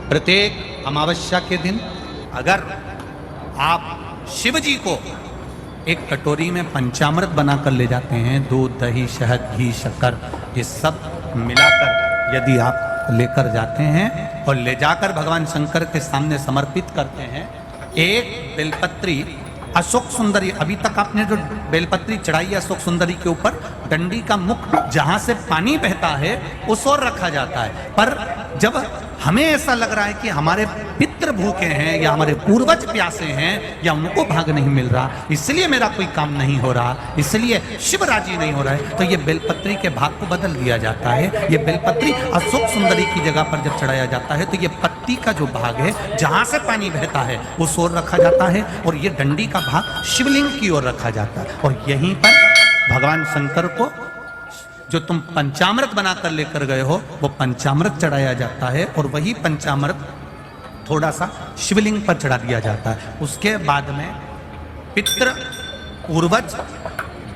प्रत्येक अमावस्या के दिन अगर आप शिव जी को एक कटोरी में पंचामृत बनाकर ले जाते हैं, दूध, दही, शहद, घी, शक्कर, ये सब मिलाकर यदि आप लेकर जाते हैं और ले जाकर भगवान शंकर के सामने समर्पित करते हैं, एक बेलपत्री अशोक सुंदरी, अभी तक आपने जो बेलपत्री चढ़ाई है अशोक सुंदरी के ऊपर, डंडी का मुख जहां से पानी बहता है उस ओर रखा जाता है। पर जब हमें ऐसा लग रहा है कि हमारे पितृ भूखे हैं या हमारे पूर्वज प्यासे हैं या उनको भाग नहीं मिल रहा, इसलिए मेरा कोई काम नहीं हो रहा, इसलिए शिव राजी नहीं हो रहा है, तो ये बेलपत्री के भाग को बदल दिया जाता है। ये बेलपत्री अशोक सुंदरी की जगह पर जब चढ़ाया जाता है तो ये पत्ती का जो भाग है जहां से पानी बहता है उस ओर रखा जाता है और ये डंडी का भाग शिवलिंग की ओर रखा जाता है। और यहीं पर भगवान शंकर को जो तुम पंचामृत बनाकर लेकर गए हो वो पंचामृत चढ़ाया जाता है और वही पंचामृत थोड़ा सा शिवलिंग पर चढ़ा दिया जाता है। उसके बाद में पितृ पूर्वज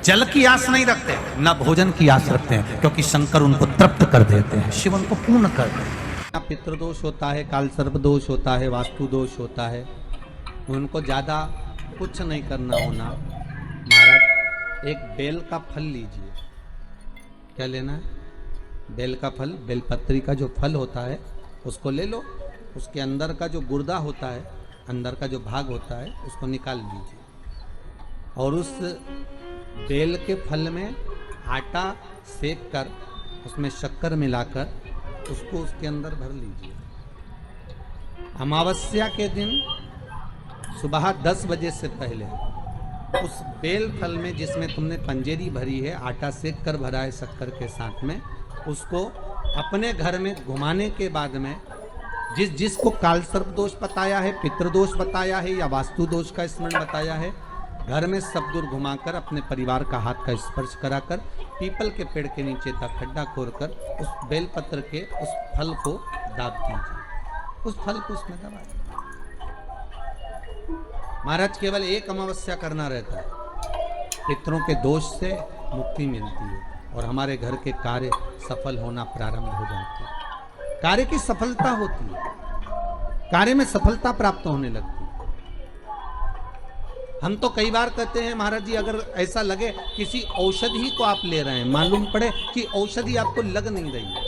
जल की आस नहीं रखते, न भोजन की आस रखते हैं, क्योंकि शंकर उनको तृप्त कर देते हैं, शिव उनको पूर्ण कर देते हैं। पितृदोष होता है, काल सर्प दोष होता है, वास्तु दोष होता है, उनको ज्यादा कुछ नहीं करना होना। महाराज एक बेल का फल लीजिए। क्या लेना है? बेल का फल, बेलपत्री का जो फल होता है उसको ले लो, उसके अंदर का जो गुर्दा होता है, अंदर का जो भाग होता है उसको निकाल लीजिए और उस बेल के फल में आटा सेक कर उसमें शक्कर मिलाकर उसको उसके अंदर भर लीजिए। अमावस्या के दिन सुबह 10 बजे से पहले उस बेल फल में जिसमें तुमने पंजेरी भरी है, आटा सेक कर भरा है शक्कर के साथ में, उसको अपने घर में घुमाने के बाद में जिसको काल सर्प दोष बताया है, पितृदोष बताया है या वास्तु दोष का स्मरण बताया है, घर में सब दूर घुमाकर अपने परिवार का हाथ का स्पर्श कराकर पीपल के पेड़ के नीचे तक खड्डा खोदकर उस बेलपत्र के उस फल को दाब दीजिए, उस फल को उसमें दबा दीजिए। महाराज केवल एक अमावस्या करना रहता है, पितरों के दोष से मुक्ति मिलती है और हमारे घर के कार्य सफल होना प्रारंभ हो जाते हैं। कार्य की सफलता होती है, कार्य में सफलता प्राप्त होने लगती है। हम तो कई बार कहते हैं महाराज जी, अगर ऐसा लगे किसी औषधि को आप ले रहे हैं, मालूम पड़े कि औषधि आपको लग नहीं रही है,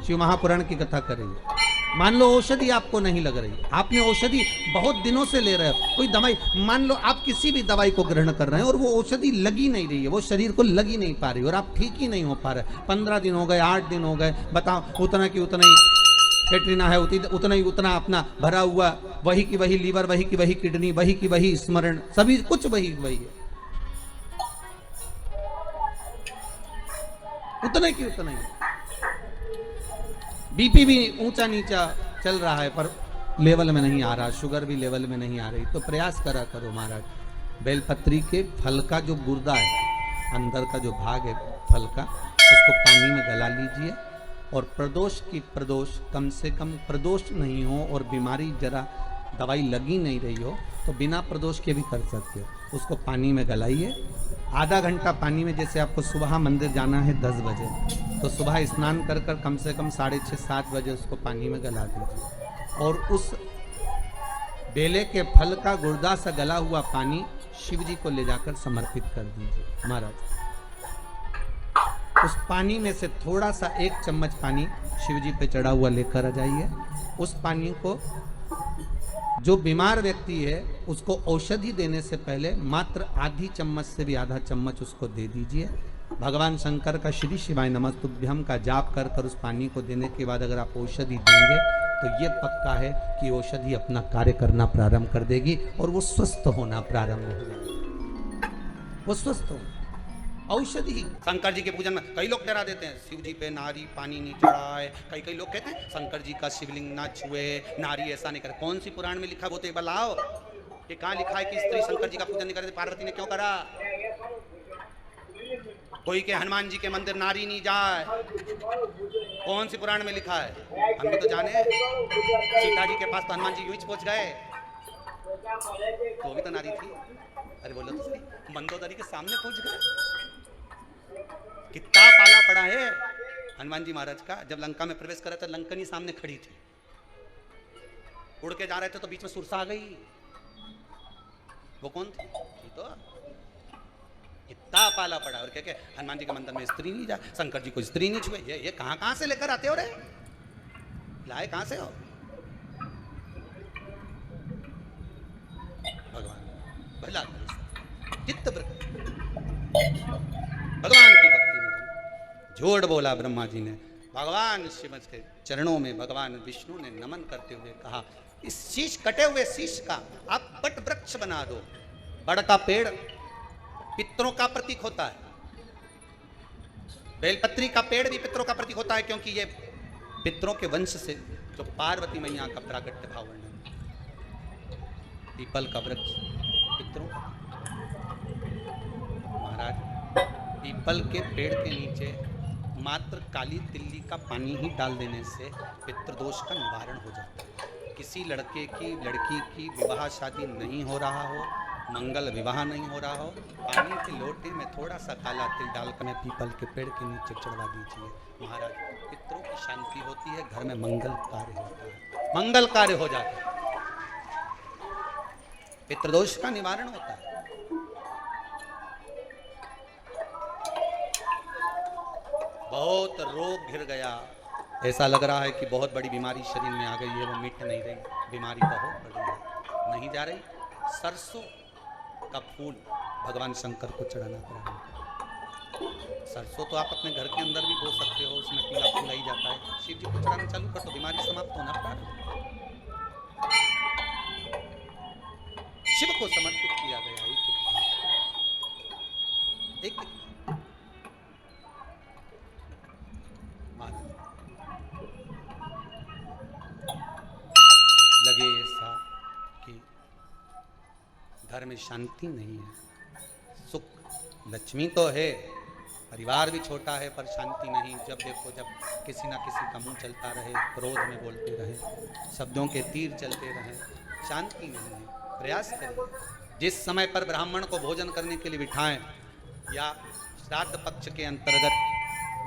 शिव महापुराण की कथा कर रही है, मान लो औषधि आपको नहीं लग रही, आपने औषधि बहुत दिनों से ले रहे हो, कोई दवाई, मान लो आप किसी भी दवाई को ग्रहण कर रहे हैं और वो औषधि लगी नहीं रही है, वो शरीर को लगी नहीं पा रही और आप ठीक ही नहीं हो पा रहे, 15 दिन हो गए, 8 दिन हो गए, बताओ, उतना की उतना ही कैटरीना है, उतना ही उतना अपना भरा हुआ, वही की वही लीवर, वही की वही किडनी, वही की वही स्मरण, सभी कुछ वही वही है, उतने की उतना ही। बीपी भी ऊंचा नीचा चल रहा है पर लेवल में नहीं आ रहा, शुगर भी लेवल में नहीं आ रही, तो प्रयास करा करो महाराज, बेलपत्री के फल का जो गुर्दा है, अंदर का जो भाग है फल का, उसको पानी में गला लीजिए और प्रदोष की प्रदोष, कम से कम प्रदोष नहीं हो और बीमारी जरा दवाई लगी नहीं रही हो तो बिना प्रदोष के भी कर सकते हो, उसको पानी में गलाइए। आधा घंटा पानी में, जैसे आपको सुबह मंदिर जाना है 10 बजे, तो सुबह स्नान कर कर कम से कम 6:30-7 बजे उसको पानी में गला दीजिए और उस बेले के फल का गुर्दा सा गला हुआ पानी शिव जी को ले जाकर समर्पित कर दीजिए। महाराज उस पानी में से थोड़ा सा 1 चम्मच पानी शिव जी पे चढ़ा हुआ लेकर आ जाइए। उस पानी को जो बीमार व्यक्ति है उसको औषधि देने से पहले मात्र आधी चम्मच से भी आधा चम्मच उसको दे दीजिए। भगवान शंकर का श्री शिवाय नमस्तुभ्यम का जाप कर कर उस पानी को देने के बाद अगर आप औषधि देंगे तो ये पक्का है कि औषधि अपना कार्य करना प्रारंभ कर देगी और वो स्वस्थ होना प्रारंभ हो जाएगा, वो स्वस्थ हो। औषधि शंकर जी के पूजन में कई लोग डरा देते हैं, शिव जी पे नारी पानी नहीं चढ़ाए, कई लोग कहते हैं शंकर जी का शिवलिंग ना छुए, नारी ऐसा नहीं करे। कौन सी पुराण में लिखा वो तो एक बार लाओ, ये कहाँ लिखा है कि स्त्री शंकर जी का पूजन नहीं करती? पार्वती ने क्यों करा? कोई के हनुमान जी के मंदिर नारी नहीं जाए, कौन सी पुराण में लिखा है? हम भी तो जाने, सीता जी के पास तो हनुमान जी यूं ही पहुंच गए, तो भी तो नारी थी। अरे बोलो तो सही, मंदोदरी के सामने पहुंच गए। कितना पाला पड़ा है हनुमान जी महाराज का, जब लंका में प्रवेश करा था लंकनी सामने खड़ी थी, उड़ के जा रहे थे तो बीच में सुरसा आ गई। वो कौन थी? ये तो इतना पाला पड़ा। और क्या हनुमान जी के मंदिर में स्त्री नहीं जा, शंकर जी को स्त्री नहीं छुए। ये कहां से लेकर आते हो रे? लाए कहां से हो? भगवान भला चित्त भगवान की भक्ति में झूठ बोला ब्रह्मा जी ने। भगवान शिव के चरणों में भगवान विष्णु ने नमन करते हुए कहा, इस शीश, कटे हुए शीश का आप बट वृक्ष बना दो। बड़ का पेड़ पितरों का प्रतीक होता है, बेलपत्री का पेड़ भी पितरों का प्रतीक होता है, क्योंकि ये पितरों के वंश से जो पार्वती मैया का प्रागट्य भाव वर्णन। पीपल का वृक्ष पितरों का। महाराज पीपल के पेड़ के नीचे मात्र काली तिल्ली का पानी ही डाल देने से पितृदोष का निवारण हो जाता है। किसी लड़के की लड़की की विवाह शादी नहीं हो रहा हो, मंगल विवाह नहीं हो रहा हो, पानी के लोटे में थोड़ा सा काला तिल डालकर में पीपल के पेड़ के नीचे चढ़वा दीजिए। महाराज पितरों की शांति होती है, घर में मंगल कार्य होता है, मंगल कार्य हो जाता है, पितृदोष का निवारण होता है। बहुत रोग घिर गया, ऐसा लग रहा है कि बहुत बड़ी बीमारी शरीर में आ गई है, वो मिट नहीं रही, बीमारी बहुत बड़ी है, नहीं जा रही। सरसों का फूल भगवान शंकर को चढ़ाना पड़ेगा। सरसों तो आप अपने घर के अंदर भी बो सकते हो, उसमें पीला फूल ही जाता है। शिव जी को चढ़ाना चालू कर तो बीमारी समाप्त होना पड़ा। शिव को समर्पित किया गया एक लगे ऐसा कि घर में शांति नहीं है। सुख लक्ष्मी तो है, परिवार भी छोटा है, पर शांति नहीं। जब देखो जब किसी ना किसी का मुंह चलता रहे, क्रोध में बोलते रहे, शब्दों के तीर चलते रहे, शांति नहीं है। प्रयास करिए, जिस समय पर ब्राह्मण को भोजन करने के लिए बिठाएं या श्राद्ध पक्ष के अंतर्गत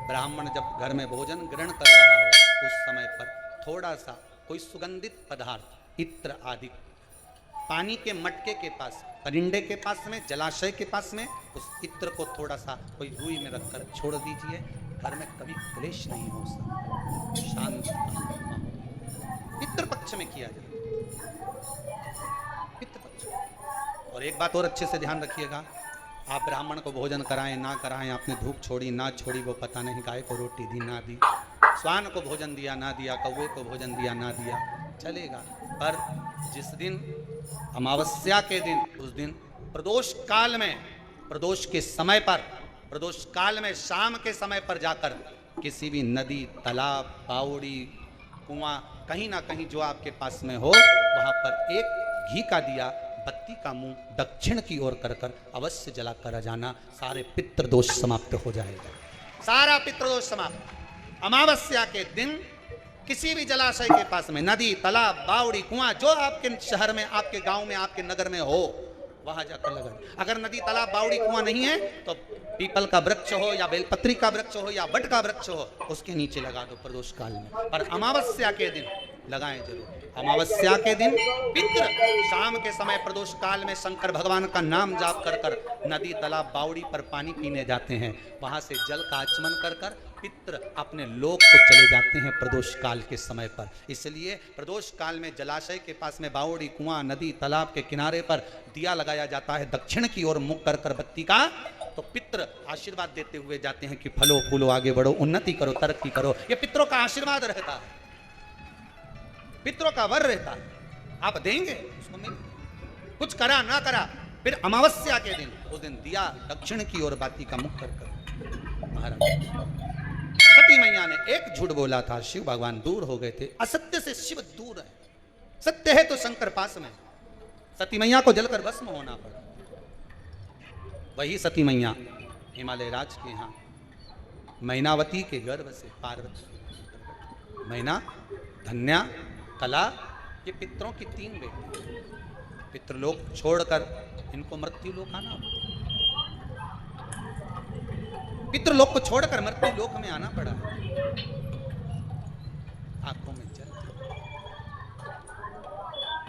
ब्राह्मण जब घर में भोजन ग्रहण कर रहा हो, उस समय पर थोड़ा सा कोई सुगंधित पदार्थ, इत्र आदि, पानी के मटके के पास, परिंदे के पास में, जलाशय के पास में उस इत्र को थोड़ा सा कोई रुई में रखकर छोड़ दीजिए। घर में कभी क्लेश नहीं हो सकता, शांत पितृ पक्ष में किया जाए, पितृ पक्ष। और एक बात और अच्छे से ध्यान रखिएगा, आप ब्राह्मण को भोजन कराएं ना कराएं, आपने धूप छोड़ी ना छोड़ी वो पता नहीं, गाय को रोटी दी ना दी, स्वान को भोजन दिया ना दिया, कौवे को भोजन दिया ना दिया, चलेगा। पर जिस दिन अमावस्या के दिन, उस दिन प्रदोष काल में, प्रदोष के समय पर, प्रदोष काल में शाम के समय पर जाकर किसी भी नदी, तालाब, बावड़ी, कुआं, कहीं ना कहीं जो आपके पास में हो, वहां पर एक घी का दिया, बत्ती का मुंह दक्षिण की ओर कर कर अवश्य जला कर जाना। सारे पितृदोष समाप्त हो जाएगा, सारा पितृदोष समाप्त। अमावस्या के दिन किसी भी जलाशय के पास में, नदी, तालाब, बावड़ी, कुआं, जो आपके शहर में, आपके गांव में, आपके नगर में हो, वहां जाकर लगा। अगर नदी, तालाब, बावड़ी, कुआं नहीं है तो पीपल का वृक्ष हो या बेलपत्री का वृक्ष हो या बट का वृक्ष हो, उसके नीचे लगा दो प्रदोष काल में। पर अमावस्या के दिन लगाएं जरूर। अमावस्या के दिन पितृ शाम के समय प्रदोष काल में शंकर भगवान का नाम जाप कर कर नदी, तालाब, बावड़ी पर पानी पीने जाते हैं। वहां से जल का आचमन कर कर पितृ अपने लोक को चले जाते हैं प्रदोष काल के समय पर। इसलिए प्रदोष काल में जलाशय के पास में, बावड़ी, कुआं, नदी, तालाब के किनारे पर दिया लगाया जाता है दक्षिण की ओर मुख कर कर बत्ती का। तो पितृ आशीर्वाद देते हुए जाते हैं कि फलो फूलो, आगे बढ़ो, उन्नति करो, तरक्की करो। ये पितरों का आशीर्वाद रहता है, पितरों का वर रहता है। आप देंगे उसको मिल, कुछ करा ना करा। फिर अमावस्या के दिन, उस दिन दिया दक्षिण की ओर बाती का मुख कर कर। महाराज सती मैया ने एक झूठ बोला था, शिव भगवान दूर हो गए थे। असत्य से शिव दूर है, सत्य है तो शंकर पास में। सती मैया को जलकर भस्म होना पड़ा। वही सती मैया हिमालय राज के यहाँ मैनावती के गर्भ से पार्वती, मैना, धन्या, कला, ये पितरों की 3 बेटी। पितृलोक छोड़कर इनको मृत्यु लोक आना, पितृलोक को छोड़कर मृत्यु लोक में आना पड़ा। आंखों में जल,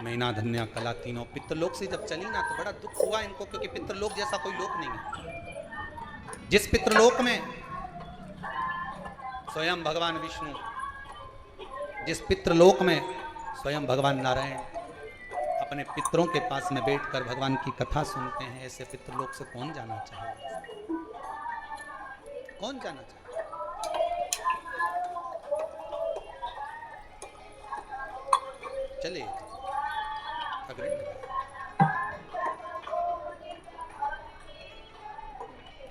नैना धन्या कला तीनों पितृलोक से जब चली ना तो बड़ा दुख हुआ इनको, क्योंकि पितृलोक जैसा कोई लोक नहीं है। जिस पितृलोक में स्वयं भगवान विष्णु, जिस पितृलोक में स्वयं भगवान नारायण अपने पितरों के पास में बैठकर भगवान की कथा सुनते हैं, ऐसे पितृलोक से कौन जाना चाहे? कौन जाना चाहे? चले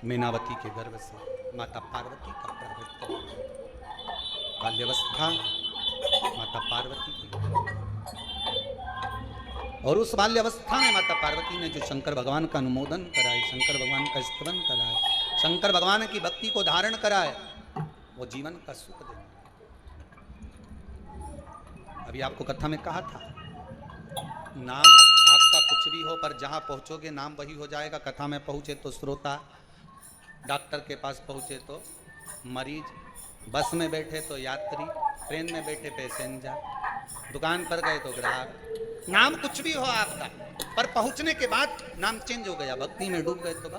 मीनावती के गर्भ से माता पार्वती का प्रकट, बाल्यावस्था माता पार्वती की, और उस बाल्यावस्था में माता पार्वती ने जो शंकर भगवान का अनुमोदन कराए, शंकर भगवान का स्तवन कराए, शंकर भगवान की भक्ति को धारण कराए, वो जीवन का सुख देना। अभी आपको कथा में कहा था, नाम आपका कुछ भी हो पर जहां पहुंचोगे नाम वही हो जाएगा। कथा में पहुंचे तो श्रोता, डॉक्टर के पास पहुंचे तो मरीज, बस में बैठे तो यात्री, ट्रेन में बैठे पैसेंजर, दुकान पर गए तो ग्राहक। नाम कुछ भी हो आपका, पर पहुंचने के बाद नाम चेंज हो गया, भक्ति में डूब गए तो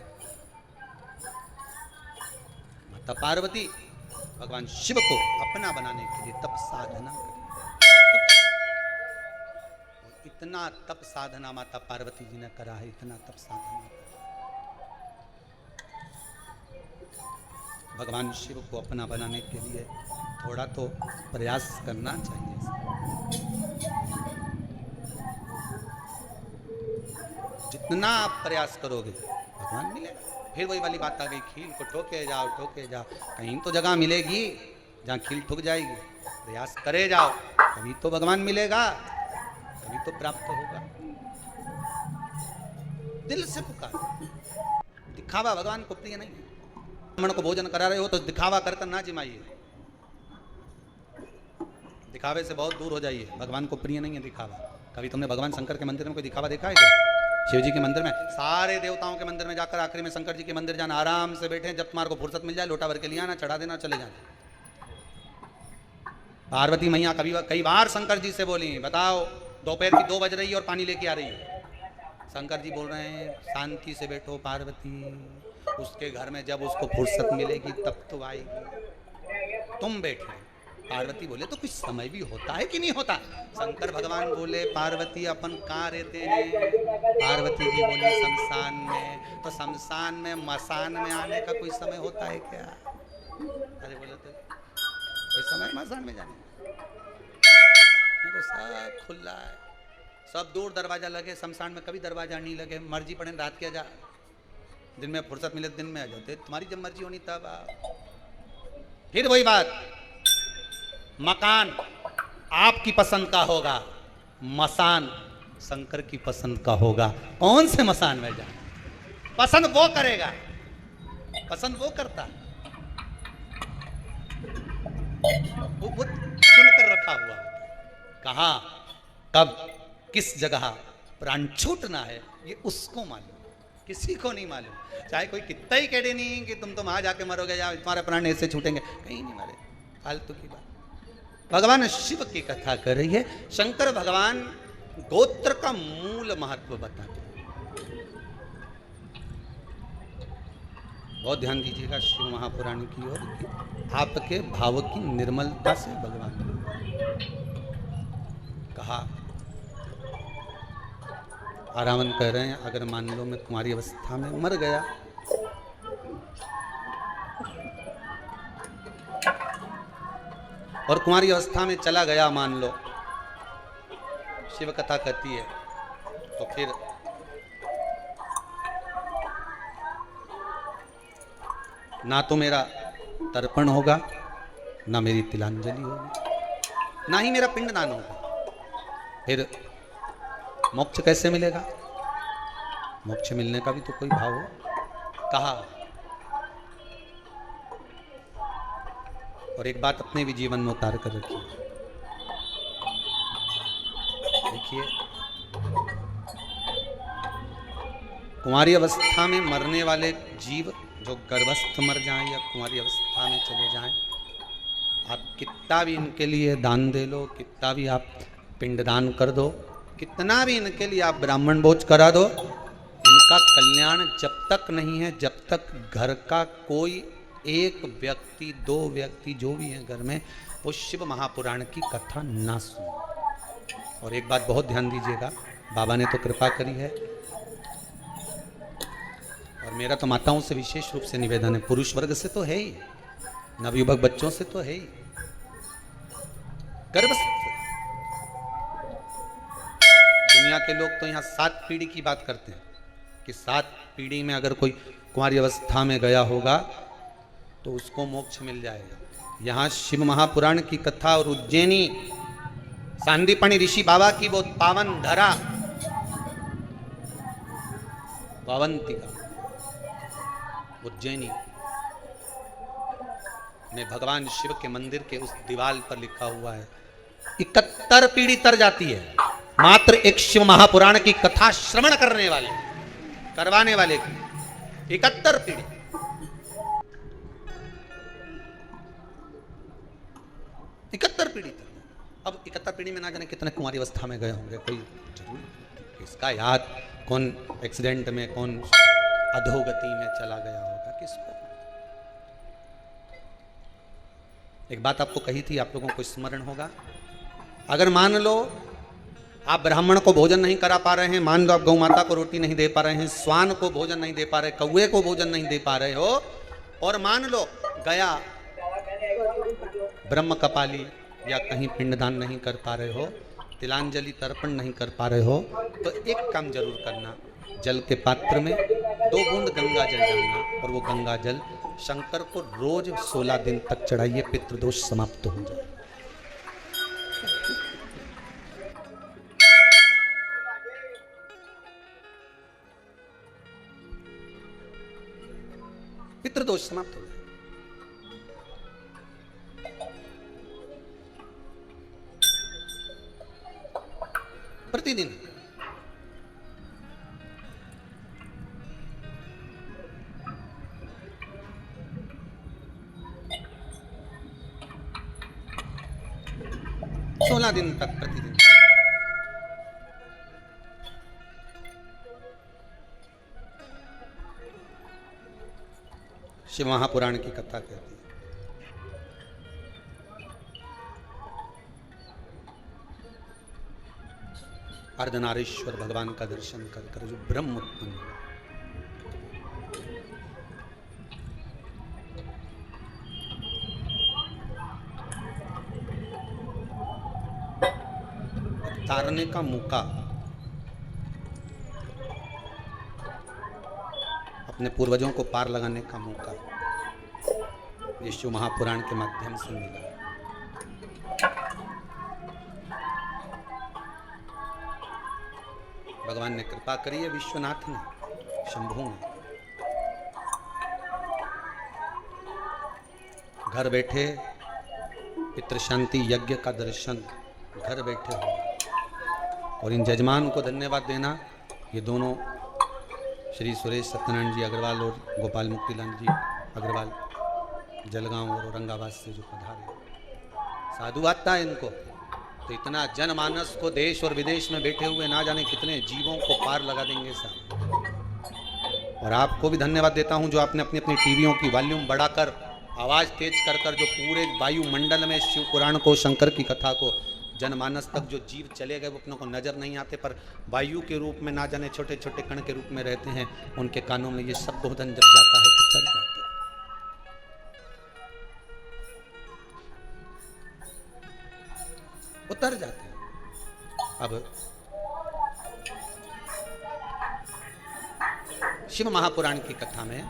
माता पार्वती भगवान शिव को अपना बनाने के लिए तप साधना करी। इतना तप साधना माता पार्वती जी ने करा है, इतना तप साधना। भगवान शिव को अपना बनाने के लिए थोड़ा तो प्रयास करना चाहिए। जितना आप प्रयास करोगे भगवान मिलेगा। फिर वही वाली बात आ गई, खील को ठोके जाओ, कहीं तो जगह मिलेगी जहाँ खील ठुक जाएगी। प्रयास करे जाओ, कभी तो भगवान मिलेगा, कभी तो प्राप्त होगा। दिल से पुकार। दिखावा भगवान को प्रिय नहीं है। ब्राह्मण को भोजन करा रहे हो तो दिखावा कर कर ना जिमाइए, दिखावे से बहुत दूर हो जाइए। भगवान को प्रिय नहीं है दिखावा। कभी तुमने भगवान शंकर के मंदिर में कोई दिखावा देखा है क्या? शिव जी के मंदिर में, सारे देवताओं के मंदिर में जाकर आखिरी में शंकर जी के मंदिर जाना, आराम से बैठे, जब तुम्हारे को फुर्सत मिल जाए लोटा भर के लिया ना, चढ़ा देना, चले जाना। पार्वती मैया कई बार शंकर जी से बोली, बताओ दोपहर की 2 बज रही है और पानी लेके आ रही है। शंकर जी बोल रहे हैं शांति से बैठो पार्वती, उसके घर में जब उसको फुर्सत मिलेगी तब तो आएगी, तुम बैठे। पार्वती बोले तो कुछ समय भी होता है कि नहीं होता? शंकर भगवान बोले पार्वती अपन कहाँ रहते हैं? पार्वती जी बोली शमशान में। तो शमशान में मसान में आने का कोई समय होता है क्या? अरे बोले तो कोई समय मसान में जाने तो सब खुला है, सब दूर दरवाजा लगे। शमशान में कभी दरवाजा नहीं लगे, मर्जी पड़े रात के जा, दिन में फुर्सत मिले दिन में आ जाते, तुम्हारी जब मर्जी होनी तब आ। फिर वही बात, मकान आपकी पसंद का होगा, मसान शंकर की पसंद का होगा। कौन से मसान में जाए? पसंद वो करेगा, पसंद वो करता, वो चुन कर रखा हुआ। कहाँ, कब, किस जगह प्राण छूटना है ये उसको मालूम, किसी को नहीं मालूम। चाहे कोई कितना ही कह दे नहीं कि तुम तो वहां जाके मरोगे या तुम्हारे प्राण ऐसे छूटेंगे, कहीं नहीं मरे, फालतू की बात। भगवान शिव की कथा कर रही है। शंकर भगवान गोत्र का मूल महत्व बताते हैं। बहुत ध्यान दीजिएगा शिव महापुराण की ओर। आपके भाव की निर्मलता से भगवान कहा। रावण कह रहे हैं अगर मान लो मैं कुंवारी अवस्था में मर गया, और कुंवारी अवस्था में चला गया मान लो, शिव कथा कहती है, तो फिर ना तो मेरा तर्पण होगा, ना मेरी तिलांजलि होगी, ना ही मेरा पिंडदान होगा। फिर मोक्ष कैसे मिलेगा? मोक्ष मिलने का भी तो कोई भाव हो। कहा। और एक बात अपने भी जीवन में उतार कर रखिए। देखिए, कुंवारी अवस्था में मरने वाले जीव जो गर्भस्थ मर जाएं या कुंवारी अवस्था में चले जाएं, आप कितना भी इनके लिए दान दे लो, कितना भी आप पिंडदान कर दो, कितना भी इनके लिए आप ब्राह्मण भोज करा दो, इनका कल्याण जब तक नहीं है जब तक घर का कोई एक व्यक्ति, दो व्यक्ति जो भी है घर में, वो शिव महापुराण की कथा ना सुने। और एक बात बहुत ध्यान दीजिएगा, बाबा ने तो कृपा करी है, और मेरा तो माताओं से विशेष रूप से निवेदन है, पुरुष वर्ग से तो है ही, नवयुवक बच्चों से तो है ही, गर्भस्थ दुनिया के लोग तो यहाँ 7 पीढ़ी की बात करते हैं कि 7 पीढ़ी में अगर कोई कुंवारी अवस्था में गया होगा तो उसको मोक्ष मिल जाएगा। यहाँ शिव महापुराण की कथा और उज्जैनी सांदीपनी ऋषि बाबा की वो पावन धरा पावंतिका उज्जैनी में भगवान शिव के मंदिर के उस दीवार पर लिखा हुआ है, 71 पीढ़ी तर जाती है मात्र एक शिव महापुराण की कथा श्रवण करने वाले, करवाने वाले की 71 पीढ़ी। अब 71 पीढ़ी में ना जाने कितने कुंवारी अवस्था में गए होंगे, कोई जरूर इसका याद, कौन एक्सीडेंट में, कौन अधोगति में चला गया होगा, किसको। एक बात आपको कही थी, आप लोगों को स्मरण होगा, अगर मान लो आप ब्राह्मण को भोजन नहीं करा पा रहे हैं, मान लो आप गौ माता को रोटी नहीं दे पा रहे हैं, स्वान को भोजन नहीं दे पा रहे, कौवे को भोजन नहीं दे पा रहे हो, और मान लो गया ब्रह्म कपाली या कहीं पिंडदान नहीं कर पा रहे हो, तिलांजलि तर्पण नहीं कर पा रहे हो, तो एक काम जरूर करना, जल के पात्र में 2 बूंद गंगा जल डालना, और वो गंगा जल शंकर को रोज 16 दिन तक चढ़ाइए, पितृदोष समाप्त हो जाए। पितृदोष समाप्त हो जाए। प्रतिदिन सोलह दिन तक प्रतिदिन। शिव महापुराण की कथा कहती है, अर्धनारीश्वर भगवान का दर्शन कर कर जो ब्रह्म उत्पन्न हुआ, तारने का मौका अपने पूर्वजों को पार लगाने का मौका ये शिव महापुराण के माध्यम से मिला। भगवान ने कृपा करी है, विश्वनाथ ने, शंभु ने, घर बैठे पितृ शांति यज्ञ का दर्शन घर बैठे हो। और इन जजमान को धन्यवाद देना, ये दोनों श्री सुरेश सत्यनारायण जी अग्रवाल और गोपाल मुक्तिलाल जी अग्रवाल जलगांव और औरंगाबाद से जो पधारे, साधुवाद था इनको। तो इतना जनमानस को देश और विदेश में बैठे हुए ना जाने कितने जीवों को पार लगा देंगे साहब। और आपको भी धन्यवाद देता हूं जो आपने अपनी अपनी टीवियों की वॉल्यूम बढ़ाकर, आवाज़ तेज कर कर जो पूरे वायुमंडल में शिव पुराण को, शंकर की कथा को जनमानस तक जो जीव चले गए वो अपनों को नजर नहीं आते, पर वायु के रूप में ना जाने छोटे छोटे कण के रूप में रहते हैं, उनके कानों में ये शब्दोधन जब जाता है तो चल जाते हैं। उतर जाते हैं। अब शिव महापुराण की कथा में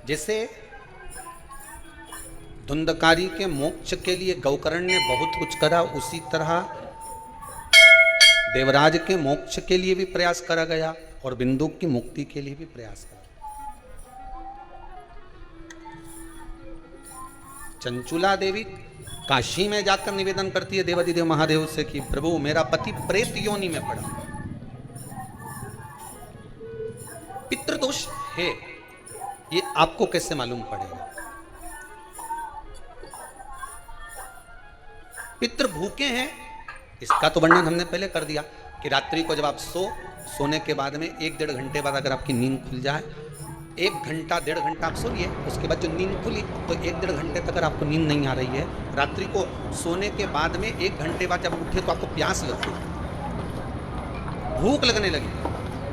जैसे धुंधकारी के मोक्ष के लिए गौकर्ण ने बहुत कुछ करा, उसी तरह देवराज के मोक्ष के लिए भी प्रयास करा गया और बिंदु की मुक्ति के लिए भी प्रयास करा। चंचुला देवी काशी में जाकर निवेदन करती है देवाधिदेव महादेव से कि प्रभु मेरा पति प्रेत योनि में पड़ा, पितृदोष है, ये आपको कैसे मालूम पड़ेगा? पितृ भूखे हैं, इसका तो वर्णन हमने पहले कर दिया कि रात्रि को जब आप सोने के बाद में 1-1.5 घंटे बाद अगर आपकी नींद खुल जाए, 1 घंटा 1.5 घंटा आप सोइए, उसके बाद जो नींद खुली तो 1-1.5 घंटे तक अगर आपको नींद नहीं आ रही है, रात्रि को सोने के बाद में 1 घंटे बाद जब उठे तो आपको प्यास लगती है, भूख लगने लगी,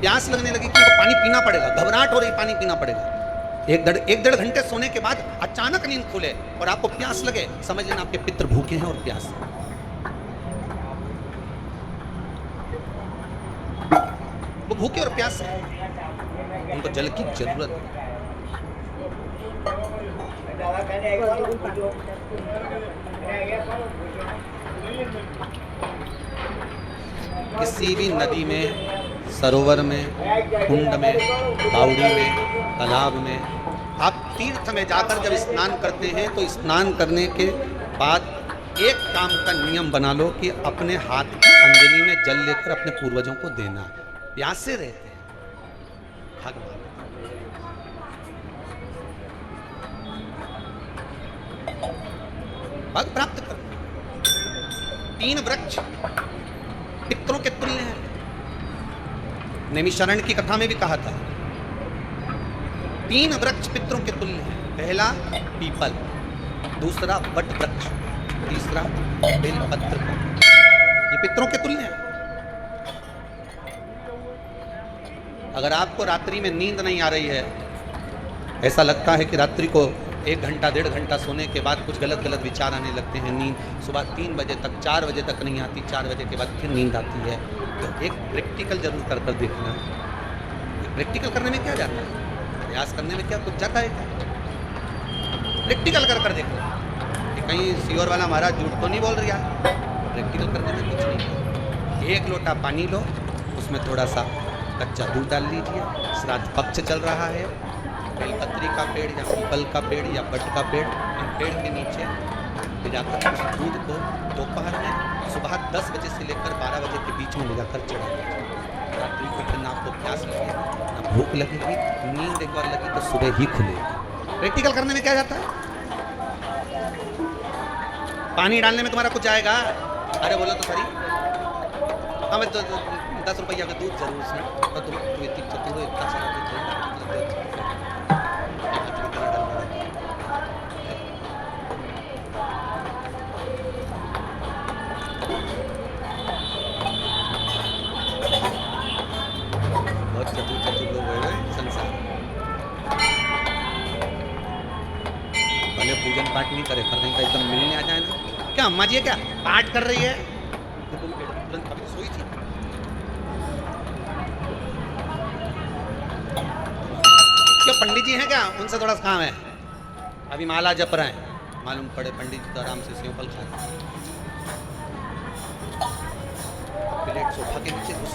प्यास लगने लगी कि पानी पीना पड़ेगा, घबराहट हो रही, पानी पीना पड़ेगा। 1-1.5 घंटे सोने के बाद अचानक नींद खुले और आपको प्यास लगे, समझ लेना आपके पितृ भूखे हैं और प्यास है। वो भूखे और प्यास है, उनको जल की जरूरत है। किसी भी नदी में, सरोवर में, कुंड में, बावड़ी में, तालाब में, आप तीर्थ में जाकर जब स्नान करते हैं तो स्नान करने के बाद एक काम का नियम बना लो कि अपने हाथ की अंजलि में जल लेकर अपने पूर्वजों को देना। प्यासे रहते हैं, भगवान पद प्राप्त कर। 3 वृक्ष पितरों के तुल्य हैं। नैमिषारण्य की कथा में भी कहा था 3 वृक्ष पितरों के तुल्य हैं। पहला पीपल, दूसरा वट वृक्ष, तीसरा बेलपत्र। ये पितरों के तुल्य हैं। अगर आपको रात्रि में नींद नहीं आ रही है, ऐसा लगता है कि रात्रि को 1 घंटा 1.5 घंटा सोने के बाद कुछ गलत गलत विचार आने लगते हैं, नींद सुबह 3 बजे तक 4 बजे तक नहीं आती, 4 बजे के बाद फिर नींद आती है, तो एक प्रैक्टिकल जरूर कर देखना। प्रैक्टिकल करने में क्या जाता है, प्रयास करने में क्या कुछ जाता है क्या? प्रैक्टिकल कर देखना कि कहीं सीओर वाला महाराज झूठ तो नहीं बोल रहा। प्रैक्टिकल करने में कुछ नहीं। 1 लोटा पानी लो, उसमें थोड़ा सा कच्चा दूध डाल लीजिए, श्राद्ध पक्ष चल रहा है, बेलपत्री का पेड़ या पीपल का पेड़ या बट का पेड़, इन पेड़ के नीचे ले जाकर उस दूध को दोपहर में सुबह 10 बजे से लेकर 12 बजे के बीच में ले जाकर चढ़ा दीजिए। रात्रि को फिर ना आपको प्यास लगेगी, ना भूख लगेगी, नींद एक बार लगी तो सुबह ही खुलेगी। प्रैक्टिकल करने में क्या जाता है? पानी डालने में तुम्हारा कुछ आएगा? अरे बोलो तो सही, हमें तो 10 रुपया का दूध जरूर से, तो तुम इतनी चतुर हो, इतना सारा दूध बहुत चतुर लोग हुए संसार। भले पूजन पाठ नहीं करे, पर कहीं एकदम मिलने आ जाए ना, क्या अम्मा जी क्या पाठ कर रही है, तो तुम तुरंत अभी सोई थी। क्या पंडित जी हैं क्या? उनसे थोड़ा काम है, अभी माला जप रहे हैं, मालूम पड़े पंडित जी तो आराम से सेव फल खाते हैं। प्लेट सोफा के नीचे घुस,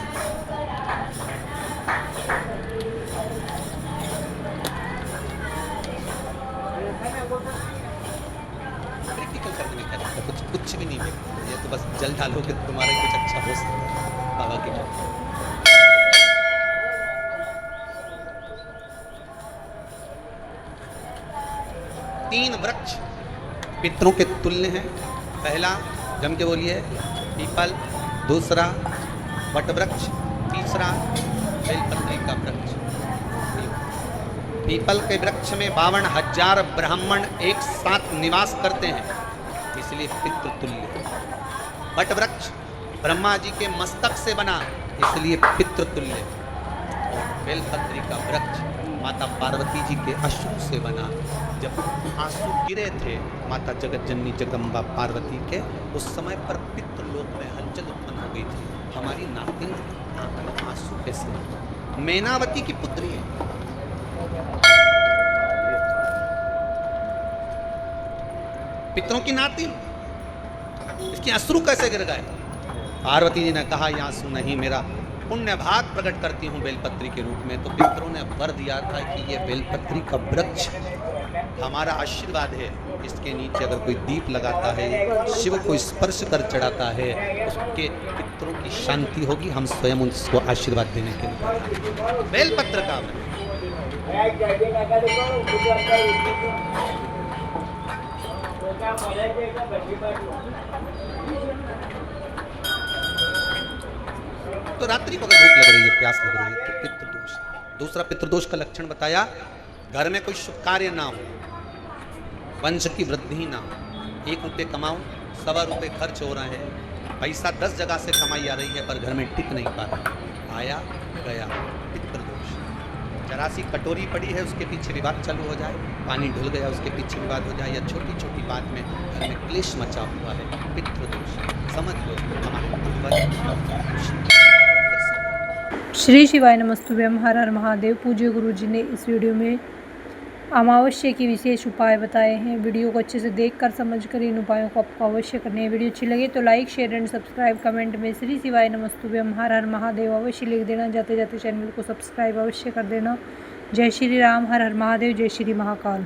प्रैक्टिकल करने में क्या रहता है? कुछ भी नहीं देखते, ये तो बस जल डालोगे तो तुम्हारा कुछ अच्छा हो सकता है बाबा के लिए। 3 वृक्ष पितरों के तुल्य हैं। पहला जम के बोलिए पीपल, दूसरा वट वृक्ष, तीसरा बेलपत्री का वृक्ष। पीपल के वृक्ष में 52,000 ब्राह्मण एक साथ निवास करते हैं, इसलिए पितृतुल्य। वट वृक्ष ब्रह्मा जी के मस्तक से बना, इसलिए पितृतुल्य। बेलपत्री का वृक्ष माता पार्वती जी के अश्रु से बना। जब आंसू गिरे थे माता जगत जननी जगदम्बा पार्वती के, उस समय पर पितृलोक में हलचल उत्पन्न हो गई थी। हमारी नातिन आंख में आंसू कैसे? मैनावती की पुत्री है। पितरों की नातिन, इसकी अश्रु कैसे गिर गए? पार्वती जी ने कहा ये आंसू नहीं, मेरा पुण्य भाग प्रकट करती हूँ बेलपत्री के रूप में। तो पितरों ने वर दिया था कि ये बेलपत्री का वृक्ष हमारा आशीर्वाद है, इसके नीचे अगर कोई दीप लगाता है, शिव को स्पर्श कर चढ़ाता है, उसके पितरों की शांति होगी। हम स्वयं उसको आशीर्वाद देने के लिए बेलपत्र का तो रात्रि को अगर भूख लग रही है, प्यास लग रही है, तो पितृदोष। दूसरा पितृदोष का लक्षण बताया, घर में कोई शुभ कार्य ना हो, वंश की वृद्धि ना हो, 1 रुपये कमाओ, 1.25 रुपये खर्च हो रहे हैं, पैसा 10 जगह से कमाई आ रही है पर घर में टिक नहीं पा रहा, आया गया, पितृदोष। जरा सी कटोरी पड़ी है, उसके पीछे विवाद चालू हो जाए, पानी ढुल गया, उसके पीछे विवाद हो जाए, या छोटी छोटी बात में घर में क्लेश मचा हुआ है, पितृदोष। समझ लो हमारे श्री शिवाय नमस्तुभ्यम। हर हर महादेव। पूज्य गुरु जी ने इस वीडियो में अमावस्या के विशेष उपाय बताए हैं। वीडियो को अच्छे से देखकर समझकर इन उपायों को आपको अवश्य करने हैं। वीडियो अच्छी लगे तो like, share and subscribe, comment में श्री शिवाय नमस्तुभ्यम हर हर महादेव अवश्य लिख देना। जाते जाते चैनल को सब्सक्राइब अवश्य कर देना। जय श्री राम। हर हर महादेव। जय श्री महाकाल।